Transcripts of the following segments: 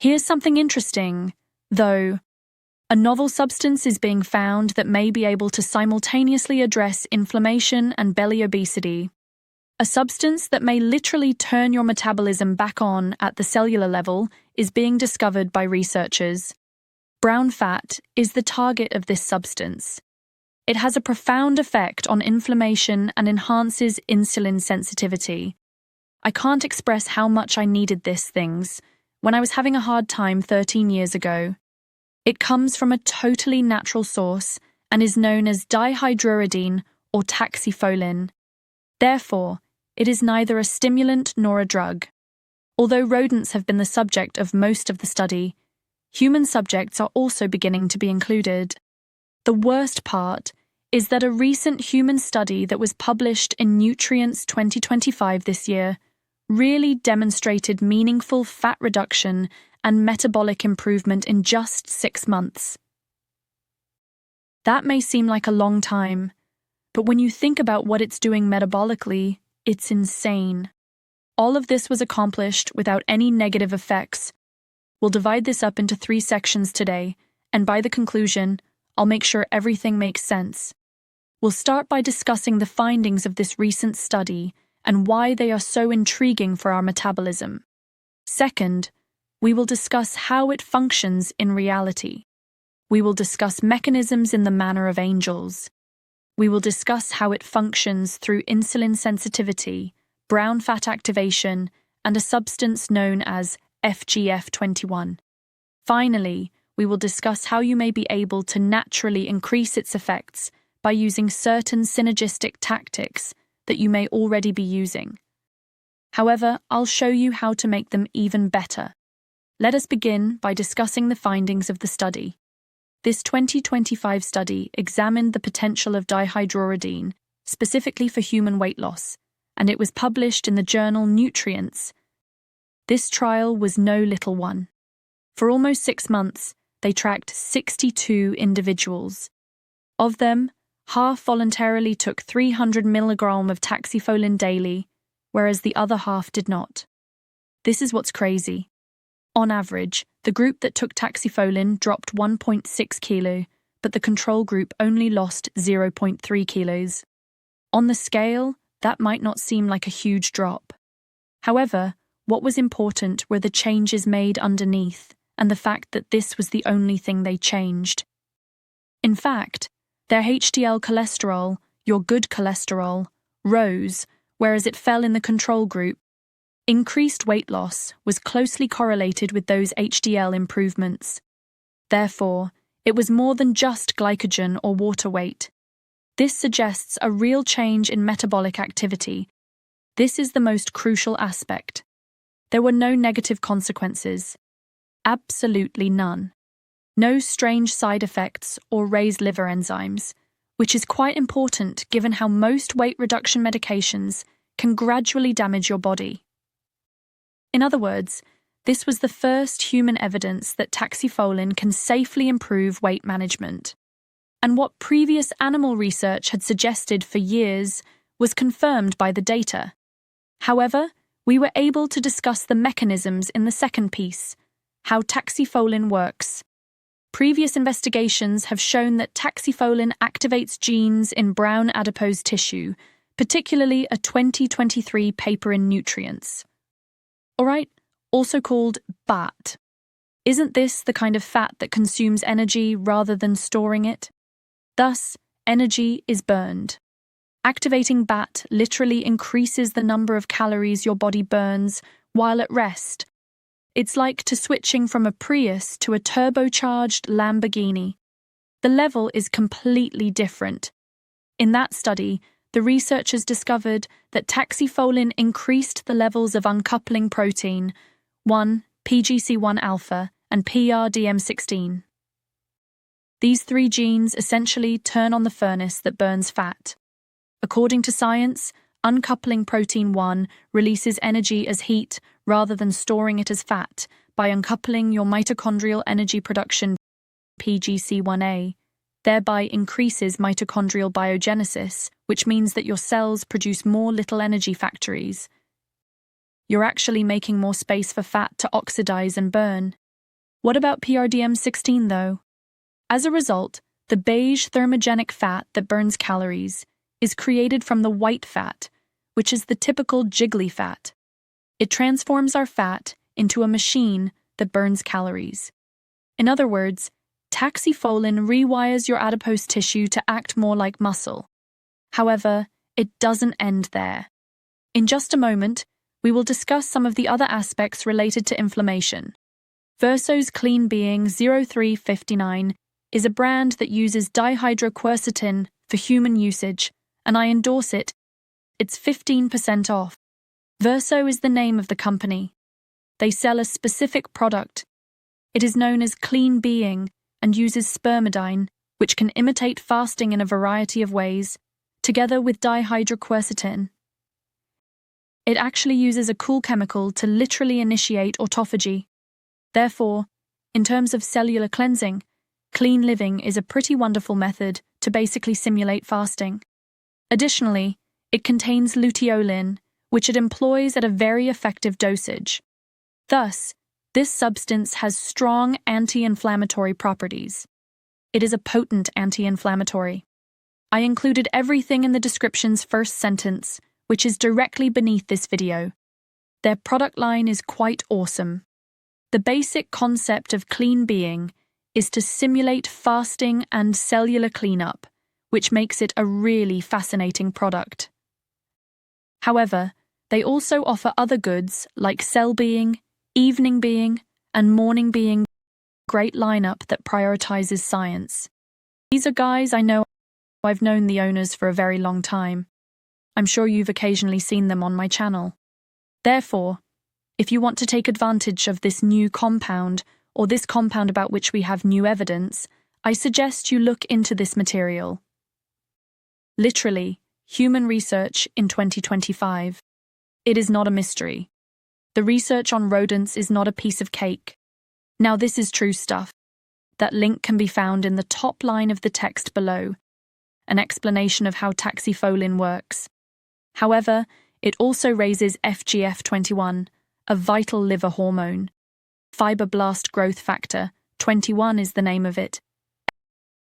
Here's something interesting, though. A novel substance is being found that may be able to simultaneously address inflammation and belly obesity. A substance that may literally turn your metabolism back on at the cellular level is being discovered by researchers. Brown fat is the target of this substance. It has a profound effect on inflammation and enhances insulin sensitivity. I can't express how much I needed these things when I was having a hard time 13 years ago. It comes from a totally natural source and is known as dihydroiodine or taxifolin. Therefore, it is neither a stimulant nor a drug. Although rodents have been the subject of most of the study, human subjects are also beginning to be included. The worst part is that a recent human study that was published in Nutrients 2025 this year really demonstrated meaningful fat reduction and metabolic improvement in just 6 months. That may seem like a long time, but when you think about what it's doing metabolically, it's insane. All of this was accomplished without any negative effects. We'll divide this up into 3 sections today, and by the conclusion, I'll make sure everything makes sense. We'll start by discussing the findings of this recent study and why they are so intriguing for our metabolism. Second, we will discuss how it functions in reality. We will discuss mechanisms in the manner of angels. We will discuss how it functions through insulin sensitivity, brown fat activation, and a substance known as FGF21. Finally, we will discuss how you may be able to naturally increase its effects by using certain synergistic tactics that you may already be using. However, I'll show you how to make them even better. Let us begin by discussing the findings of the study. This 2025 study examined the potential of dihydroiodine, specifically for human weight loss, and it was published in the journal Nutrients. This trial was no little one. For almost 6 months, they tracked 62 individuals. Of them, half voluntarily took 300 milligrams of taxifolin daily, whereas the other half did not. This is what's crazy. On average, the group that took taxifolin dropped 1.6 kilo, but the control group only lost 0.3 kilos. On the scale, that might not seem like a huge drop. However, what was important were the changes made underneath and the fact that this was the only thing they changed. In fact, their HDL cholesterol, your good cholesterol, rose, whereas it fell in the control group. Increased weight loss was closely correlated with those HDL improvements. Therefore, it was more than just glycogen or water weight. This suggests a real change in metabolic activity. This is the most crucial aspect. There were no negative consequences. Absolutely none. No strange side effects or raised liver enzymes, which is quite important given how most weight reduction medications can gradually damage your body. In other words, this was the first human evidence that taxifolin can safely improve weight management. And what previous animal research had suggested for years was confirmed by the data. However, we were able to discuss the mechanisms in the second piece, how taxifolin works. Previous investigations have shown that taxifolin activates genes in brown adipose tissue, particularly a 2023 paper in Nutrients. Alright, also called BAT. Isn't this the kind of fat that consumes energy rather than storing it? Thus, energy is burned. Activating BAT literally increases the number of calories your body burns while at rest. It's like switching from a Prius to a turbocharged Lamborghini. The level is completely different. In that study, the researchers discovered that taxifolin increased the levels of uncoupling protein, 1-PGC1 alpha, and PRDM16. These 3 genes essentially turn on the furnace that burns fat. According to science, uncoupling protein 1 releases energy as heat rather than storing it as fat by uncoupling your mitochondrial energy production PGC1A, thereby increases mitochondrial biogenesis, which means that your cells produce more little energy factories. You're actually making more space for fat to oxidize and burn. What about PRDM16 though? As a result, the beige thermogenic fat that burns calories is created from the white fat, which is the typical jiggly fat. It transforms our fat into a machine that burns calories. In other words, taxifolin rewires your adipose tissue to act more like muscle. However, it doesn't end there. In just a moment, we will discuss some of the other aspects related to inflammation. Verso's Clean Being 0359 is a brand that uses dihydroquercetin for human usage, and I endorse it. It's 15% off. Verso is the name of the company. They sell a specific product. It is known as Clean Being and uses spermidine, which can imitate fasting in a variety of ways, together with dihydroquercetin. It actually uses a cool chemical to literally initiate autophagy. Therefore, in terms of cellular cleansing, clean living is a pretty wonderful method to basically simulate fasting. Additionally, it contains luteolin, which it employs at a very effective dosage. Thus, this substance has strong anti-inflammatory properties. It is a potent anti-inflammatory. I included everything in the description's first sentence, which is directly beneath this video. Their product line is quite awesome. The basic concept of Clean Being is to simulate fasting and cellular cleanup, which makes it a really fascinating product. However, they also offer other goods like Cell Being, Evening Being, and Morning Being. Great lineup that prioritizes science. These are guys I know. I've known the owners for a very long time. I'm sure you've occasionally seen them on my channel. Therefore, if you want to take advantage of this new compound, or this compound about which we have new evidence, I suggest you look into this material. Literally, human research in 2025. It is not a mystery. The research on rodents is not a piece of cake. Now this is true stuff. That link can be found in the top line of the text below, an explanation of how taxifolin works. However, it also raises FGF21, a vital liver hormone. Fibroblast growth factor 21 is the name of it.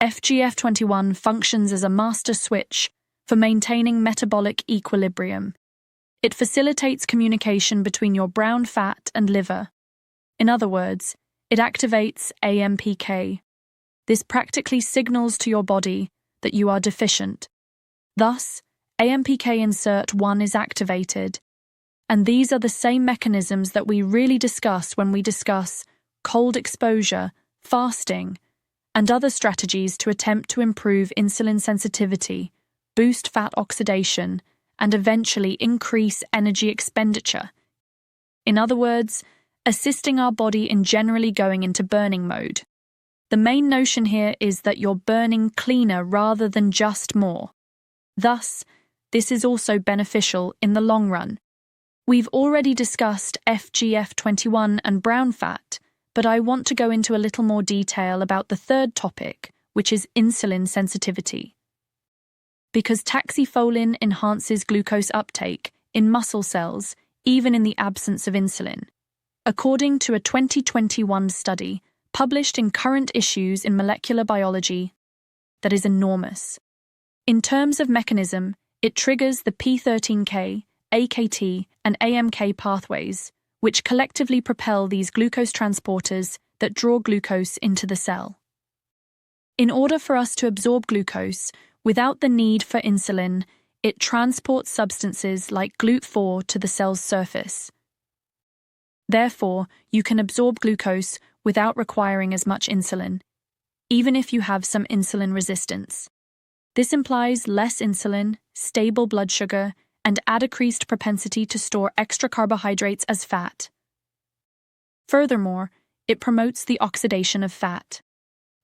FGF21 functions as a master switch for maintaining metabolic equilibrium. It facilitates communication between your brown fat and liver. In other words, it activates AMPK. This practically signals to your body that you are deficient. Thus, AMPK insert 1 is activated. And these are the same mechanisms that we really discuss when we discuss cold exposure, fasting, and other strategies to attempt to improve insulin sensitivity, boost fat oxidation, and eventually increase energy expenditure. In other words, assisting our body in generally going into burning mode. The main notion here is that you're burning cleaner rather than just more. Thus, this is also beneficial in the long run. We've already discussed FGF21 and brown fat, but I want to go into a little more detail about the third topic, which is insulin sensitivity. Because taxifolin enhances glucose uptake in muscle cells, even in the absence of insulin. According to a 2021 study published in Current Issues in Molecular Biology, that is enormous. In terms of mechanism, it triggers the P13K, AKT, and AMK pathways, which collectively propel these glucose transporters that draw glucose into the cell. In order for us to absorb glucose without the need for insulin, it transports substances like GLUT4 to the cell's surface. Therefore, you can absorb glucose without requiring as much insulin, even if you have some insulin resistance. This implies less insulin, stable blood sugar, and a decreased propensity to store extra carbohydrates as fat. Furthermore, it promotes the oxidation of fat.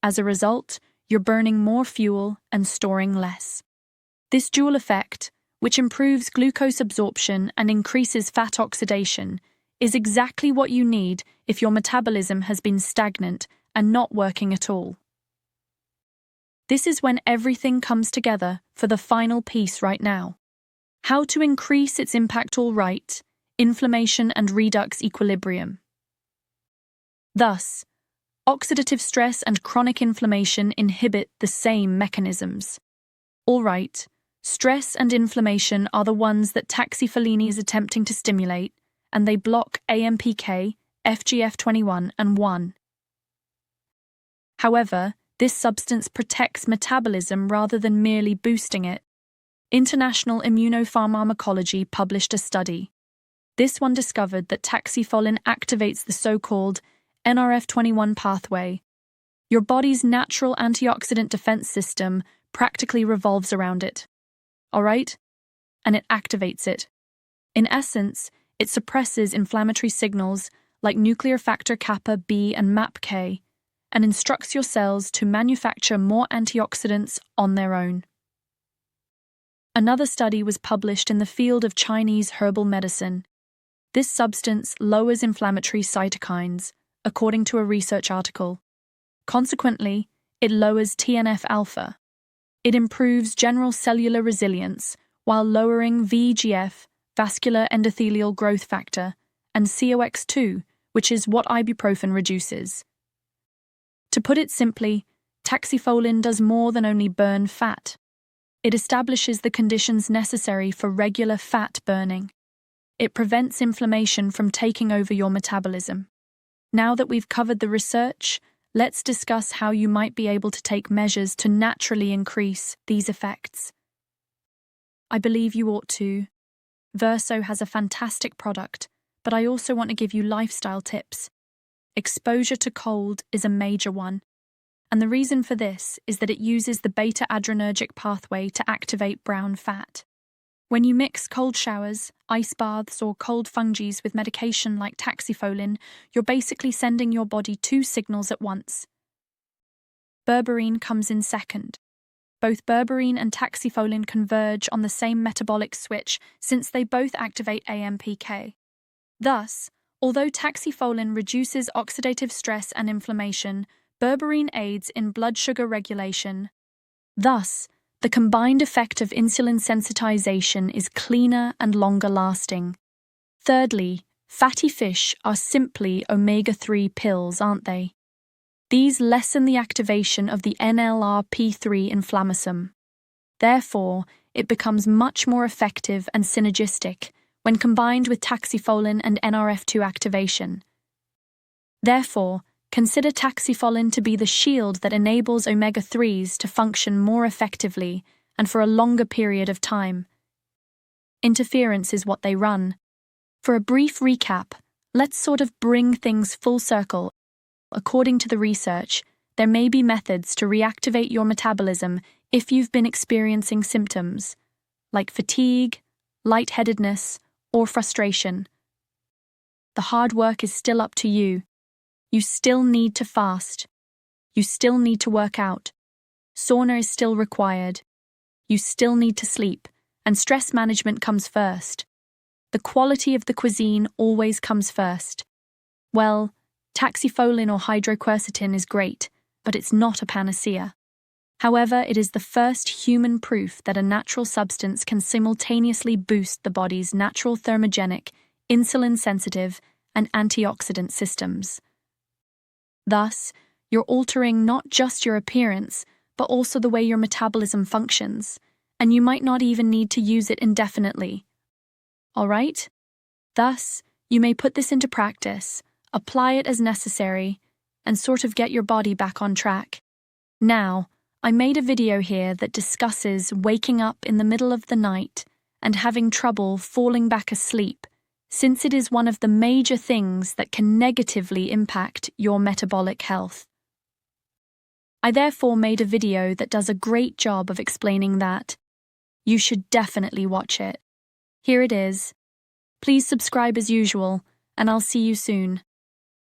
As a result, you're burning more fuel and storing less. This dual effect, which improves glucose absorption and increases fat oxidation, is exactly what you need if your metabolism has been stagnant and not working at all. This is when everything comes together for the final piece right now. How to increase its impact all right, inflammation and redox equilibrium. Thus, Oxidative stress and chronic inflammation inhibit the same mechanisms. All right, stress and inflammation are the ones that taxifolline is attempting to stimulate, and they block AMPK, FGF21, and 1. However, this substance protects metabolism rather than merely boosting it. International Immunopharmacology published a study. This one discovered that taxifolline activates the so-called NRF21 pathway. Your body's natural antioxidant defense system practically revolves around it. All right? And it activates it. In essence, it suppresses inflammatory signals like nuclear factor kappa B and MAPK, and instructs your cells to manufacture more antioxidants on their own. Another study was published in the field of Chinese herbal medicine. This substance lowers inflammatory cytokines, according to a research article. Consequently, it lowers TNF-alpha. It improves general cellular resilience while lowering VEGF, vascular endothelial growth factor, and COX-2, which is what ibuprofen reduces. To put it simply, taxifolline does more than only burn fat. It establishes the conditions necessary for regular fat burning. It prevents inflammation from taking over your metabolism. Now that we've covered the research, let's discuss how you might be able to take measures to naturally increase these effects. I believe you ought to. Verso has a fantastic product, but I also want to give you lifestyle tips. Exposure to cold is a major one, and the reason for this is that it uses the beta-adrenergic pathway to activate brown fat. When you mix cold showers, ice baths, or cold fungi with medication like taxifolline, you're basically sending your body two signals at once. Berberine comes in second. Both berberine and taxifolline converge on the same metabolic switch since they both activate AMPK. Thus, although taxifolline reduces oxidative stress and inflammation, berberine aids in blood sugar regulation. Thus, the combined effect of insulin sensitization is cleaner and longer lasting. Thirdly, fatty fish are simply omega-3 pills, aren't they? These lessen the activation of the NLRP3 inflammasome. Therefore, it becomes much more effective and synergistic when combined with taxifolline and NRF2 activation. Therefore, consider taxifolline to be the shield that enables omega-3s to function more effectively and for a longer period of time. Interference is what they run. For a brief recap, let's sort of bring things full circle. According to the research, there may be methods to reactivate your metabolism if you've been experiencing symptoms like fatigue, lightheadedness, or frustration. The hard work is still up to you. You still need to fast. You still need to work out. Sauna is still required. You still need to sleep, and stress management comes first. The quality of the cuisine always comes first. Well, taxifolline or hydroquercetin is great, but it's not a panacea. However, it is the first human proof that a natural substance can simultaneously boost the body's natural thermogenic, insulin-sensitive, and antioxidant systems. Thus, you're altering not just your appearance, but also the way your metabolism functions, and you might not even need to use it indefinitely. All right? Thus, you may put this into practice, apply it as necessary, and sort of get your body back on track. Now, I made a video here that discusses waking up in the middle of the night and having trouble falling back asleep, since it is one of the major things that can negatively impact your metabolic health. I therefore made a video that does a great job of explaining that. You should definitely watch it. Here it is. Please subscribe as usual, and I'll see you soon.